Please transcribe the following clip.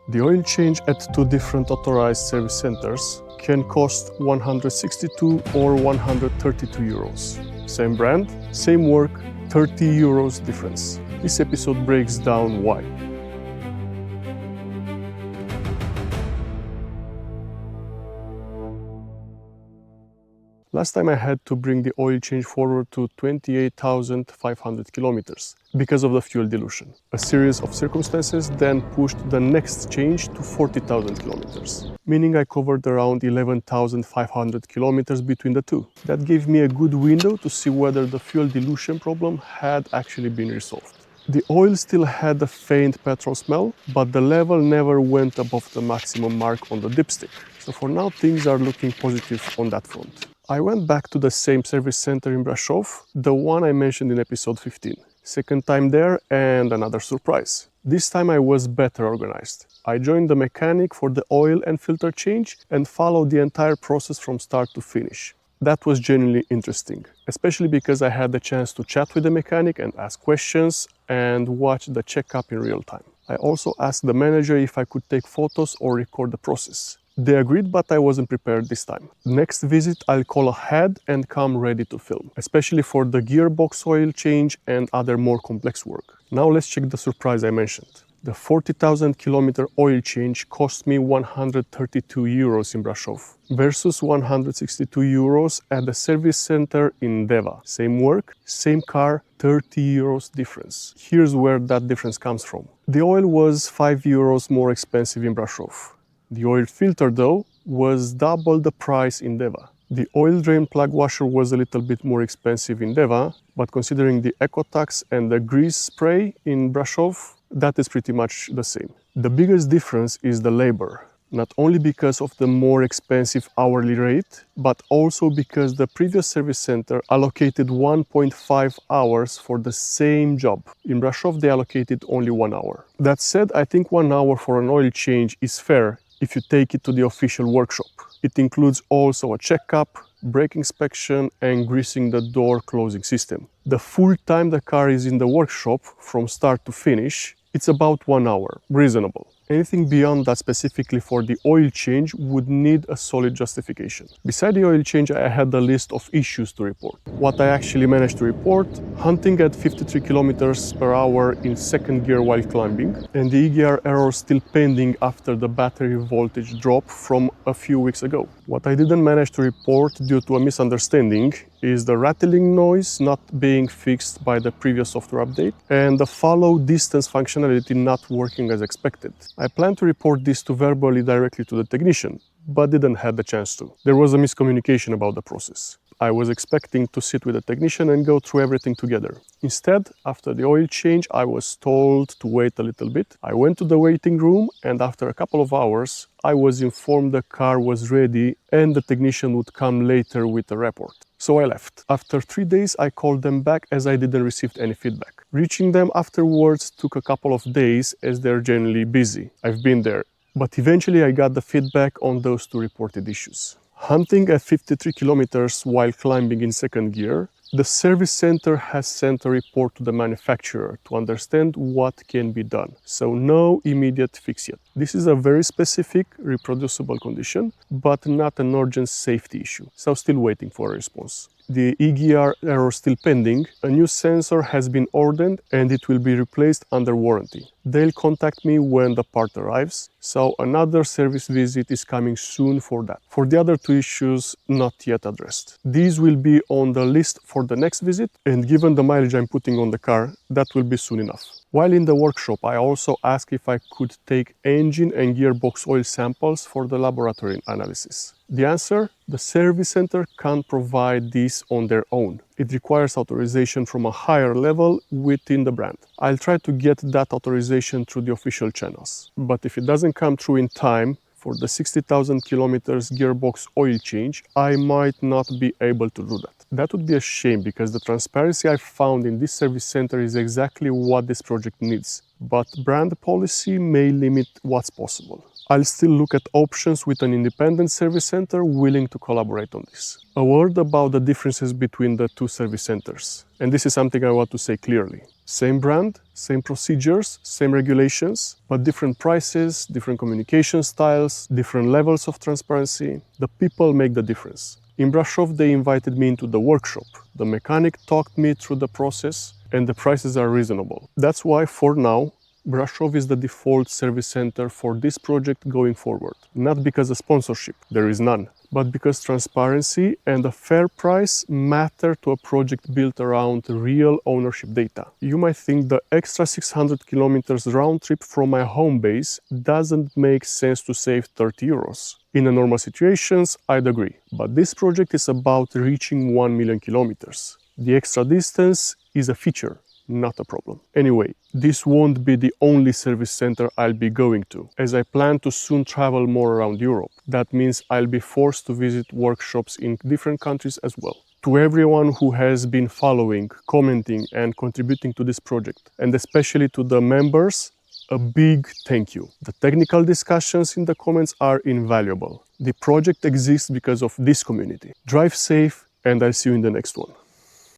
The oil change at two different authorized service centers can cost 162 or 132 euros. Same brand, same work, 30 euros difference. This episode breaks down why. Last time I had to bring the oil change forward to 28,500 kilometers because of the fuel dilution. A series of circumstances then pushed the next change to 40,000 kilometers, meaning I covered around 11,500 kilometers between the two. That gave me a good window to see whether the fuel dilution problem had actually been resolved. The oil still had a faint petrol smell, but the level never went above the maximum mark on the dipstick. So for now, things are looking positive on that front. I went back to the same service center in Brașov, the one I mentioned in episode 15. Second time there and another surprise. This time I was better organized. I joined the mechanic for the oil and filter change and followed the entire process from start to finish. That was genuinely interesting, especially because I had the chance to chat with the mechanic and ask questions and watch the checkup in real time. I also asked the manager if I could take photos or record the process. They agreed, but I wasn't prepared this time. Next visit, I'll call ahead and come ready to film, especially for the gearbox oil change and other more complex work. Now let's check the surprise I mentioned. The 40,000 kilometer oil change cost me 132 euros in Brașov versus 162 euros at the service center in Deva. Same work, same car, 30 euros difference. Here's where that difference comes from. The oil was 5 euros more expensive in Brașov. The oil filter, though, was double the price in Deva. The oil drain plug washer was a little bit more expensive in Deva, but considering the eco-tax and the grease spray in Brașov, that is pretty much the same. The biggest difference is the labor, not only because of the more expensive hourly rate, but also because the previous service center allocated 1.5 hours for the same job. In Brașov, they allocated only 1 hour. That said, I think 1 hour for an oil change is fair if you take it to the official workshop. It includes also a checkup, brake inspection and greasing the door closing system. The full time the car is in the workshop from start to finish, it's about 1 hour, reasonable. Anything beyond that specifically for the oil change would need a solid justification. Beside the oil change, I had a list of issues to report. What I actually managed to report: hunting at 53 kilometers per hour in second gear while climbing, and the EGR error still pending after the battery voltage drop from a few weeks ago. What I didn't manage to report due to a misunderstanding is the rattling noise not being fixed by the previous software update and the follow distance functionality not working as expected. I planned to report this to verbally directly to the technician, but didn't have the chance to. There was a miscommunication about the process. I was expecting to sit with the technician and go through everything together. Instead, after the oil change, I was told to wait a little bit. I went to the waiting room and after a couple of hours, I was informed the car was ready and the technician would come later with a report. So I left. After 3 days, I called them back as I didn't receive any feedback. Reaching them afterwards took a couple of days as they're generally busy. I've been there. But eventually I got the feedback on those two reported issues. Hunting at 53 kilometers while climbing in second gear, the service center has sent a report to the manufacturer to understand what can be done. So no immediate fix yet. This is a very specific, reproducible condition, but not an urgent safety issue. So still waiting for a response. The EGR error still pending. A new sensor has been ordered and it will be replaced under warranty. They'll contact me when the part arrives, so another service visit is coming soon for that. For the other two issues, not yet addressed. These will be on the list for the next visit, and given the mileage I'm putting on the car, that will be soon enough. While in the workshop, I also asked if I could take engine and gearbox oil samples for the laboratory analysis. The answer? The service center can't provide this on their own. It requires authorization from a higher level within the brand. I'll try to get that authorization through the official channels. But if it doesn't come through in time for the 60,000 kilometers gearbox oil change, I might not be able to do that. That would be a shame because the transparency I found in this service center is exactly what this project needs. But brand policy may limit what's possible. I'll still look at options with an independent service center willing to collaborate on this. A word about the differences between the two service centers. And this is something I want to say clearly. Same brand, same procedures, same regulations, but different prices, different communication styles, different levels of transparency. The people make the difference. In Brașov, they invited me into the workshop. The mechanic talked me through the process, and the prices are reasonable. That's why, for now, Brașov is the default service center for this project going forward. Not because of sponsorship, there is none, but because transparency and a fair price matter to a project built around real ownership data. You might think the extra 600 kilometers round trip from my home base doesn't make sense to save 30 euros. In a normal situations, I'd agree, but this project is about reaching 1 million kilometers. The extra distance is a feature, not a problem. Anyway, this won't be the only service center I'll be going to, as I plan to soon travel more around Europe. That means I'll be forced to visit workshops in different countries as well. To everyone who has been following, commenting and contributing to this project, and especially to the members, a big thank you. The technical discussions in the comments are invaluable. The project exists because of this community. Drive safe, and I'll see you in the next one.